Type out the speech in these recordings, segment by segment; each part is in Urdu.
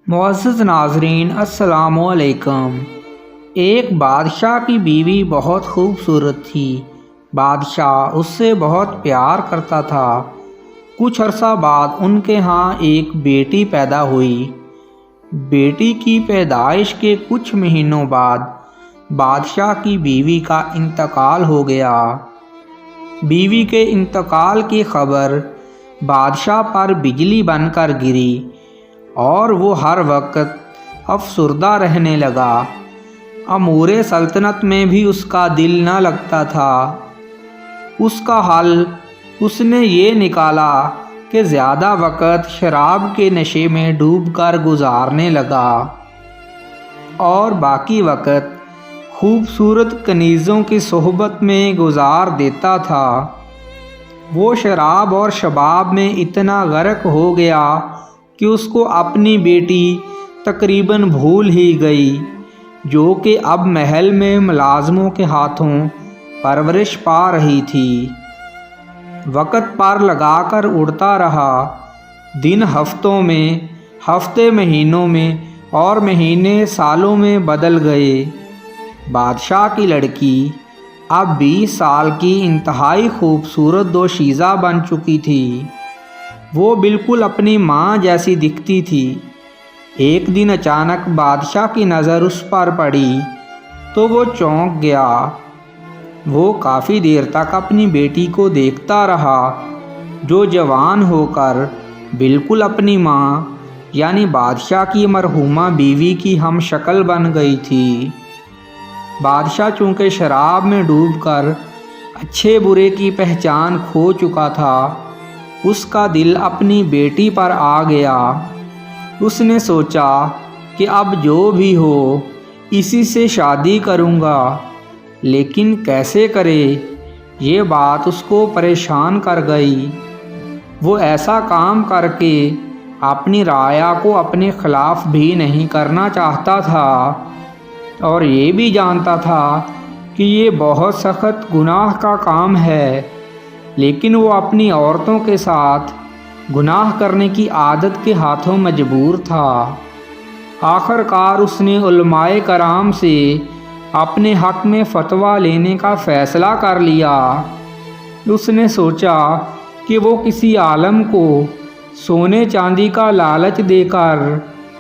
معزز ناظرین السلام علیکم۔ ایک بادشاہ کی بیوی بہت خوبصورت تھی۔ بادشاہ اس سے بہت پیار کرتا تھا۔ کچھ عرصہ بعد ان کے ہاں ایک بیٹی پیدا ہوئی۔ بیٹی کی پیدائش کے کچھ مہینوں بعد بادشاہ کی بیوی کا انتقال ہو گیا۔ بیوی کے انتقال کی خبر بادشاہ پر بجلی بن کر گری اور وہ ہر وقت افسردہ رہنے لگا۔ امور سلطنت میں بھی اس کا دل نہ لگتا تھا۔ اس کا حل اس نے یہ نکالا کہ زیادہ وقت شراب کے نشے میں ڈوب کر گزارنے لگا اور باقی وقت خوبصورت کنیزوں کی صحبت میں گزار دیتا تھا۔ وہ شراب اور شباب میں اتنا غرق ہو گیا کہ اس کو اپنی بیٹی تقریباً بھول ہی گئی، جو کہ اب محل میں ملازموں کے ہاتھوں پرورش پا رہی تھی۔ وقت پر لگا کر اڑتا رہا۔ دن ہفتوں میں، ہفتے مہینوں میں اور مہینے سالوں میں بدل گئے۔ بادشاہ کی لڑکی اب 20 سال کی انتہائی خوبصورت دوشیزہ بن چکی تھی۔ وہ بالکل اپنی ماں جیسی دکھتی تھی۔ ایک دن اچانک بادشاہ کی نظر اس پر پڑی تو وہ چونک گیا۔ وہ کافی دیر تک اپنی بیٹی کو دیکھتا رہا، جو جوان ہو کر بالکل اپنی ماں یعنی بادشاہ کی مرحومہ بیوی کی ہم شکل بن گئی تھی۔ بادشاہ چونکہ شراب میں ڈوب کر اچھے برے کی پہچان کھو چکا تھا، اس کا دل اپنی بیٹی پر آ گیا۔ اس نے سوچا کہ اب جو بھی ہو اسی سے شادی کروں گا، لیکن کیسے کرے، یہ بات اس کو پریشان کر گئی۔ وہ ایسا کام کر کے اپنی رعایا کو اپنے خلاف بھی نہیں کرنا چاہتا تھا اور یہ بھی جانتا تھا کہ یہ بہت سخت گناہ کا کام ہے، لیکن وہ اپنی عورتوں کے ساتھ گناہ کرنے کی عادت کے ہاتھوں مجبور تھا۔ آخر کار اس نے علماء کرام سے اپنے حق میں فتویٰ لینے کا فیصلہ کر لیا۔ اس نے سوچا کہ وہ کسی عالم کو سونے چاندی کا لالچ دے کر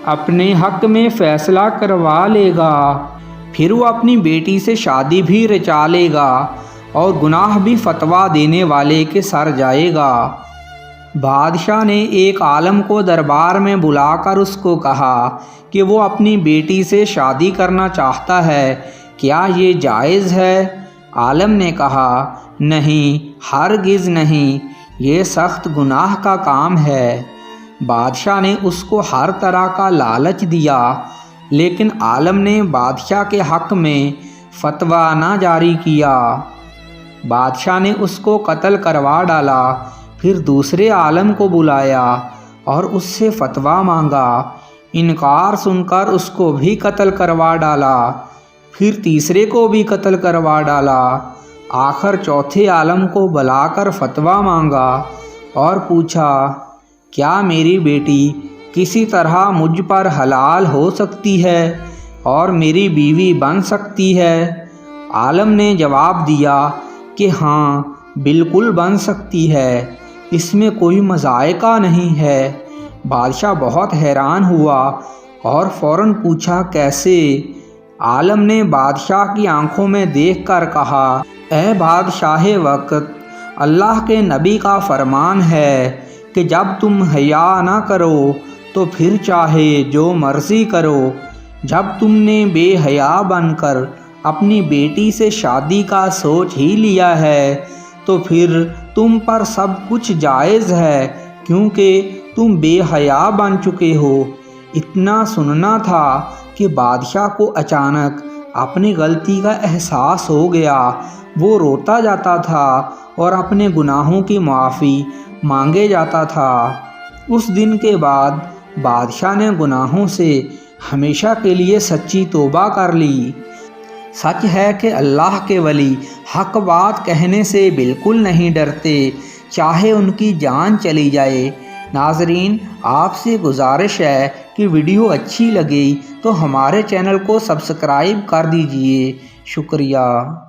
اپنے حق میں فیصلہ کروا لے گا، پھر وہ اپنی بیٹی سے شادی بھی رچا لے گا اور گناہ بھی فتویٰ دینے والے کے سر جائے گا۔ بادشاہ نے ایک عالم کو دربار میں بلا کر اس کو کہا کہ وہ اپنی بیٹی سے شادی کرنا چاہتا ہے، کیا یہ جائز ہے؟ عالم نے کہا، نہیں، ہرگز نہیں، یہ سخت گناہ کا کام ہے۔ بادشاہ نے اس کو ہر طرح کا لالچ دیا، لیکن عالم نے بادشاہ کے حق میں فتویٰ نہ جاری کیا۔ بادشاہ نے اس کو قتل کروا ڈالا، پھر دوسرے عالم کو بلایا اور اس سے فتویٰ مانگا۔ انکار سن کر اس کو بھی قتل کروا ڈالا، پھر تیسرے کو بھی قتل کروا ڈالا۔ آخر چوتھے عالم کو بلا کر فتویٰ مانگا اور پوچھا، کیا میری بیٹی کسی طرح مجھ پر حلال ہو سکتی ہے اور میری بیوی بن سکتی ہے؟ عالم نے جواب دیا کہ ہاں، بالکل بن سکتی ہے، اس میں کوئی مضائقہ نہیں ہے۔ بادشاہ بہت حیران ہوا اور فوراً پوچھا، کیسے؟ عالم نے بادشاہ کی آنکھوں میں دیکھ کر کہا، اے بادشاہ وقت، اللہ کے نبی کا فرمان ہے کہ جب تم حیا نہ کرو تو پھر چاہے جو مرضی کرو۔ جب تم نے بے حیا بن کر اپنی بیٹی سے شادی کا سوچ ہی لیا ہے تو پھر تم پر سب کچھ جائز ہے، کیونکہ تم بے حیا بن چکے ہو۔ اتنا سننا تھا کہ بادشاہ کو اچانک اپنی غلطی کا احساس ہو گیا۔ وہ روتا جاتا تھا اور اپنے گناہوں کی معافی مانگے جاتا تھا۔ اس دن کے بعد بادشاہ نے گناہوں سے ہمیشہ کے لیے سچی توبہ کر لی۔ سچ ہے کہ اللہ کے ولی حق بات کہنے سے بالکل نہیں ڈرتے، چاہے ان کی جان چلی جائے۔ ناظرین، آپ سے گزارش ہے کہ ویڈیو اچھی لگی تو ہمارے چینل کو سبسکرائب کر دیجئے۔ شکریہ۔